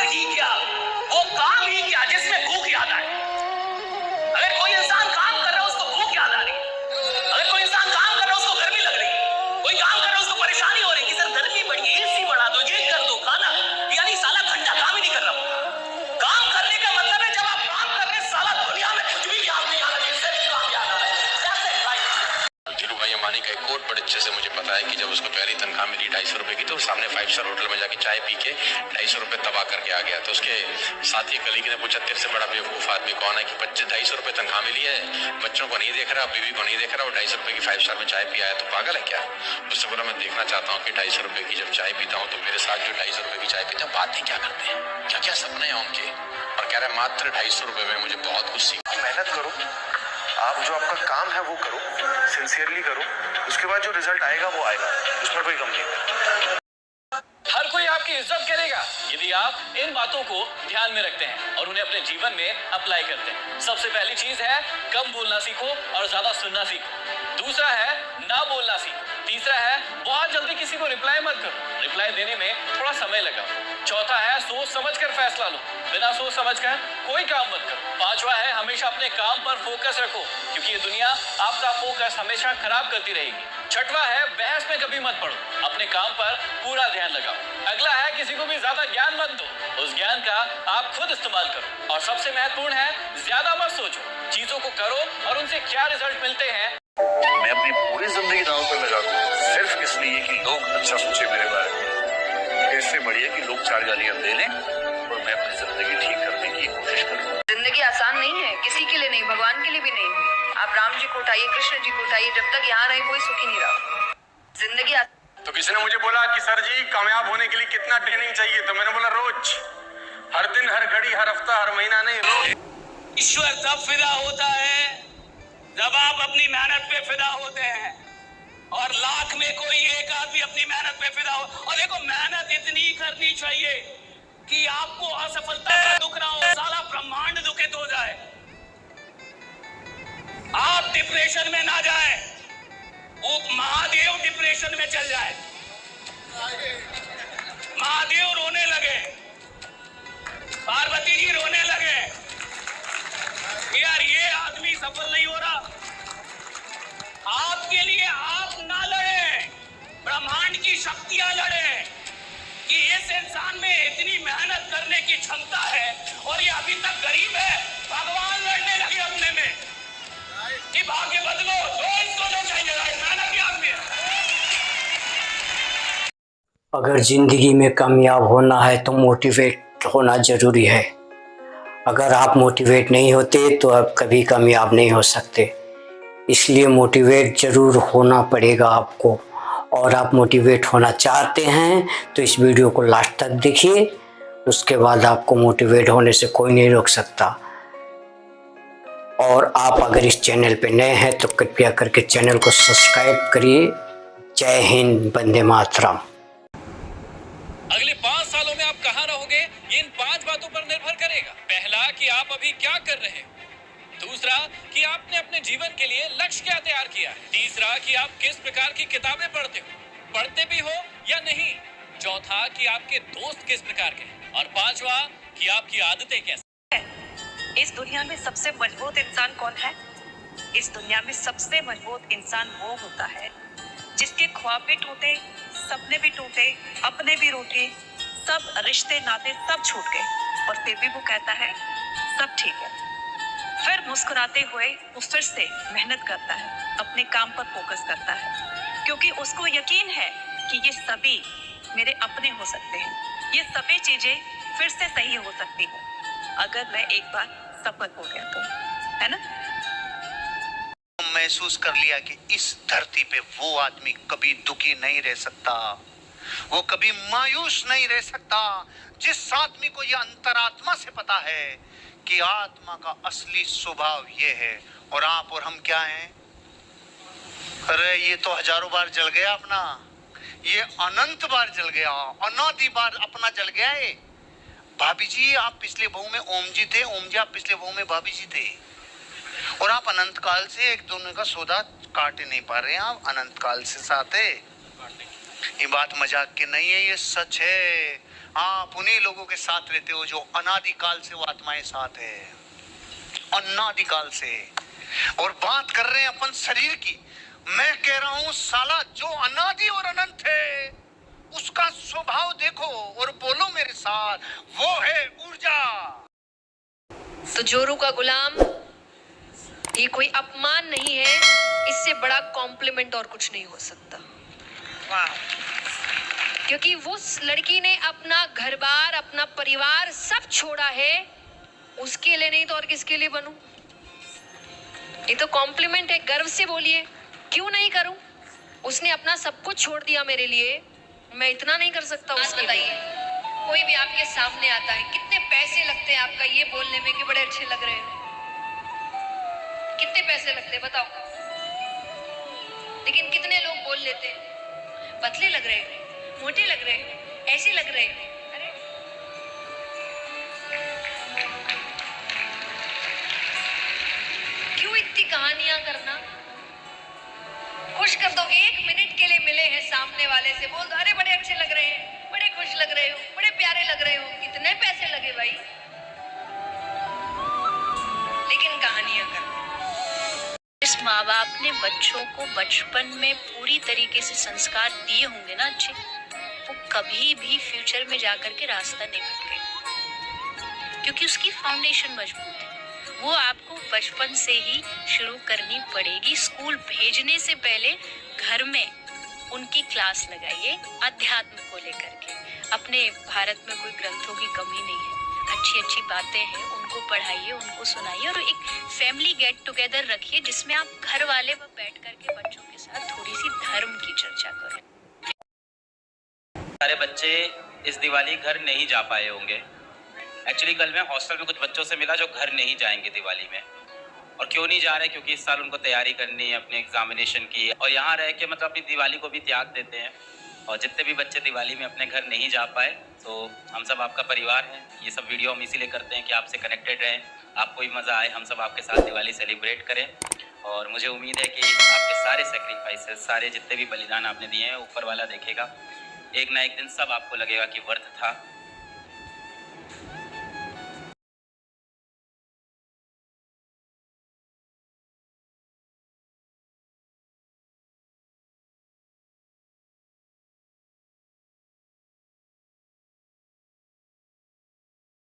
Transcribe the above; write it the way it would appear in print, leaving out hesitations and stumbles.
ही क्या, वो काम ही क्या जिसमें भूख याद आए। अगर कोई इंसान काम कर रहा है उसको भूख याद आ रही है, अगर कोई इंसान काम कर रहा है उसको गर्मी लग रही है, कोई काम कर रहा है उसको परेशानी हो रही है कि सर गर्मी बढ़ी है, एसी बढ़ा दो, ये कर दो, खाना, यानी साला घंटा काम ही नहीं कर रहा। काम करने का मतलब है जब आप काम कर रहे हैं साला दुनिया में कुछ भी याद नहीं आ रहा है, सिर्फ काम याद आ रहा है। धीरू भाई अंबानी का एक कोट बड़े अच्छे से मुझे पता है कि जब उसको पहली तनख्वाह मिली 250 रुपए की तो सामने 5 स्टार होटल में जाके चाय पी के 250 रुपए तबाह करके आ गया। तो उसके साथी कलीग ने पूछा तेरे से बड़ा बेवकूफ आदमी कौन है कि 250 रुपए तनख्वाह मिली है, बच्चों को नहीं देख रहा, बीवी को नहीं देख रहा, और 250 रुपए की 5 स्टार में चाय पिया है, तो पागल है क्या। उससे बोला मैं देखना चाहता हूँ कि 250 रुपए की जब चाय पीता हूँ तो मेरे साथ जो 250 रुपए की चाय पीते हैं बातें क्या करते हैं, क्या क्या सपने हैं उनके। और कह रहा है मात्र 250 रुपए में मुझे बहुत कुछ सीखा। मेहनत करो, आप जो आपका काम है वो करो, सिंसियरली करो, उसके बाद जो रिजल्ट आएगा वो आएगा, उसमें कोई कम नहीं। हर कोई आपकी इज्जत करेगा यदि आप इन बातों को ध्यान में रखते हैं और उन्हें अपने जीवन में अप्लाई करते हैं। सबसे पहली चीज है कम बोलना सीखो और ज्यादा सुनना सीखो। दूसरा है ना बोलना सीखो। तीसरा है बहुत जल्दी किसी को रिप्लाई मत करो, रिप्लाई देने में थोड़ा समय लगाओ। चौथा है सोच समझकर फैसला लो, बिना सोच समझकर कोई काम मत करो। पांचवा है हमेशा अपने काम पर फोकस रखो, क्योंकि ये दुनिया आपका फोकस हमेशा खराब करती रहेगी। छठवा है बहस में कभी मत पड़ो, अपने काम पर पूरा ध्यान लगाओ। अगला है किसी को भी ज्यादा ज्ञान मत दो, उस ज्ञान का आप खुद इस्तेमाल करो। और सबसे महत्वपूर्ण है ज्यादा मत सोचो, चीजों को करो और उनसे क्या रिजल्ट मिलते हैं। मैं अपनी पूरी जिंदगी दांव पर लगा दूं सिर्फ इसलिए कि लोग अच्छा सोचे मेरे बारे में। इससे बढ़िया कि लोग 4 गालियां दे लें और मैं अपनी जिंदगी ठीक करने की कोशिश करूं। जिंदगी आसान नहीं है, किसी के लिए नहीं, भगवान के लिए भी नहीं हुई। आप राम जी को उठाइए, कृष्ण जी को उठाइए, जब तक यहाँ रहे कोई सुखी नहीं रहा। जिंदगी तो किसी ने मुझे बोला कि सर जी कामयाब होने के लिए कितना ट्रेनिंग चाहिए, तो मैंने बोला रोज, हर दिन, हर घड़ी, हर हफ्ता, हर महीना नहीं, रोज। ईश्वर तब फिदा होता है जब आप अपनी मेहनत पे फिदा होते हैं, और लाख में कोई एक आदमी अपनी मेहनत पे फिदा हो। और देखो मेहनत इतनी करनी चाहिए कि आपको असफलता का दुख ना हो, सारा ब्रह्मांड दुखित हो जाए, आप डिप्रेशन में ना जाए, वो महादेव डिप्रेशन में चल जाए, महादेव रोने लगे, पार्वती जी रोने लगे, यार ये आदमी सफल नहीं हो रहा। आपके लिए आप ना लड़े, ब्रह्मांड की शक्तियां लड़े कि इस इंसान में इतनी मेहनत करने की क्षमता है और ये अभी तक गरीब है। भगवान लड़ने लगे अपने में कि भाग्य बदलो, तो इसको जो चाहिए मेहनत ही आदमी है। अगर ज़िंदगी में कामयाब होना है तो मोटिवेट होना ज़रूरी है। अगर आप मोटिवेट नहीं होते तो आप कभी कामयाब नहीं हो सकते। इसलिए मोटिवेट ज़रूर होना पड़ेगा आपको। और आप मोटिवेट होना चाहते हैं तो इस वीडियो को लास्ट तक देखिए, उसके बाद आपको मोटिवेट होने से कोई नहीं रोक सकता। और आप अगर इस चैनल पे नए हैं तो कृपया करके चैनल को सब्सक्राइब करिए। जय हिंद, वंदे मातरम। अगले 5 सालों में आप कहाँ रहोगे ये इन 5 बातों पर निर्भर करेगा। पहला कि आप अभी क्या कर रहे हो, दूसरा कि आपने अपने जीवन के लिए लक्ष्य क्या तैयार किया है, तीसरा कि आप किस प्रकार की किताबें पढ़ते भी हो या नहीं, चौथा कि आपके दोस्त किस प्रकार के हैं, और पांचवा कि आपकी आदतें कैसी हैं। इस दुनिया में सबसे मजबूत इंसान कौन है? इस दुनिया में सबसे मजबूत इंसान वो होता है जिसके ख्वाब भी टूटे, सपने भी टूटे, अपने भी रूठे, सब रिश्ते नाते सब छूट गए, और फिर भी वो कहता है सब ठीक है। फिर मुस्कुराते हुए वो फिर से मेहनत करता है, अपने काम पर फोकस करता है, क्योंकि उसको यकीन है कि ये सभी मेरे अपने हो सकते हैं, ये सभी चीजें फिर से सही हो सकती हैं अगर मैं एक बार सफल हो गया तो, है ना। महसूस कर लिया कि इस धरती पे वो आदमी कभी दुखी नहीं रह सकता, वो कभी मायूस नहीं रह सकता, जिस आदमी को यह अंतरात्मा से पता है कि आत्मा का असली स्वभाव ये है। और आप और हम क्या हैं? अरे ये तो हजारों बार जल गया अपना, ये अनंत बार जल गया, अनादि बार अपना जल गया है। भाभी जी आप पिछले बहू में ओम जी थे, ओम जी आप पिछले बहू में भाभी जी थे, और आप अनंत काल से एक दोनों का सौदा काट नहीं पा रहे हैं, आप अनंत काल से साथ है। ये बात मजाक की नहीं है, ये सच है। आप उन्हीं लोगों के साथ रहते हो जो अनादिकाल से वो आत्माएं साथ है, अनादिकाल से। और बात कर रहे हैं अपन शरीर की। मैं कह रहा हूं साला, जो अनादि और अनंत है उसका स्वभाव देखो और बोलो मेरे साथ, वो है ऊर्जा। तो जोरू का गुलाम ये कोई अपमान नहीं है, इससे बड़ा कॉम्प्लीमेंट और कुछ नहीं हो सकता। क्योंकि वो लड़की ने अपना घर बार, अपना परिवार सब छोड़ा है, उसके लिए नहीं तो और किसके लिए बनूं? ये तो कॉम्प्लीमेंट है। गर्व से बोलिए, क्यों नहीं करूं? उसने अपना सब कुछ छोड़ दिया मेरे लिए, मैं इतना नहीं कर सकता उसके लिए? कोई भी आपके सामने आता है, कितने पैसे लगते हैं आपका ये बोलने में कि बड़े अच्छे लग रहे हैं? कितने पैसे लगते हैं बताओ? लेकिन कितने लोग बोल लेते हैं, पतले लग रहे हैं, मोटे लग रहे हैं, ऐसे लग रहे हैं। अरे क्यों इतनी कहानियां करना? खुश कर दो। 1 मिनट के लिए मिले हैं सामने वाले से, बोल दो अरे बड़े अच्छे लग रहे हैं, बड़े खुश लग रहे हो, बड़े प्यारे लग रहे हो। कितने पैसे लगे भाई? लेकिन कहानियां करना। जिस माँ बाप ने बच्चों को बचपन में पूरी तरीके से संस्कार दिए होंगे ना अच्छे, वो कभी भी फ्यूचर में जाकर के रास्ता नहीं भटके, क्योंकि उसकी फाउंडेशन मजबूत है। वो आपको बचपन से ही शुरू करनी पड़ेगी। स्कूल भेजने से पहले घर में उनकी क्लास लगाइए अध्यात्म को लेकर के। अपने भारत में कोई ग्रंथों की कमी नहीं है, अच्छी अच्छी बातें हैं, उनको पढ़ाइए, उनको सुनाइए और एक फैमिली गेट टुगेदर रखिए जिसमें आप घर वाले बैठ करके बच्चों के साथ थोड़ी सी धर्म की चर्चा करें। सारे बच्चे इस दिवाली घर नहीं जा पाए होंगे। एक्चुअली कल मैं हॉस्टल में कुछ बच्चों से मिला जो घर नहीं जाएंगे दिवाली में। और क्यों नहीं जा रहे? क्योंकि इस साल उनको तैयारी करनी है अपने एग्जामिनेशन की, और यहाँ रह के मतलब अपनी दिवाली को भी त्याग देते हैं। और जितने भी बच्चे दिवाली में अपने घर नहीं जा पाए, तो हम सब आपका परिवार है। ये सब वीडियो हम इसीलिए करते हैं कि आपसे कनेक्टेड रहें, आपको भी मज़ा आए, हम सब आपके साथ दिवाली सेलिब्रेट करें। और मुझे उम्मीद है कि आपके सारे सेक्रीफाइसेस, सारे जितने भी बलिदान आपने दिए हैं, ऊपर वाला देखेगा। एक ना एक दिन सब आपको लगेगा कि वर्थ था।